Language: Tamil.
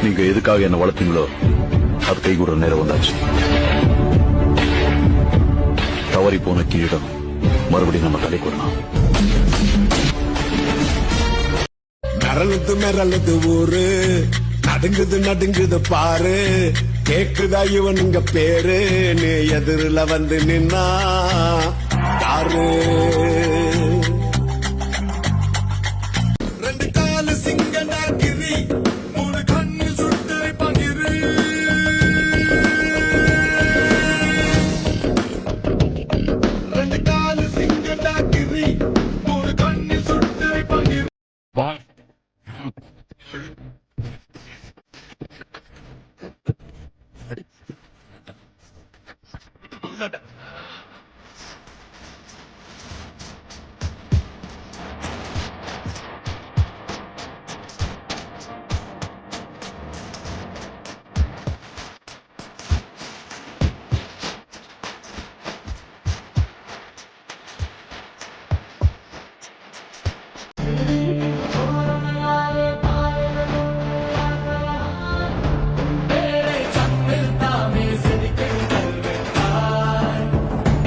நீங்க எதுக்காக என்ன வளர்த்தீங்களோ அது கைகூடுற நேரம் வந்தாச்சு. தவறி போன கிரீடம் மறுபடியும் நம்ம தலைக்கு வரணும். மிரளுது ஊரு, நடுங்குது பாரு, கேக்குதா இவனுங்க பேரு, நீ எதிரில வந்து நின்னா யாரு? ரெண்டு காலு சிங்கண்டா கிரி, மூணு கண்ணில் சுட்டு பகிரு. ரெண்டு காலு சிங்கண்டா கிரி, மூணு கண்ணில் சுட்டு பகிரு.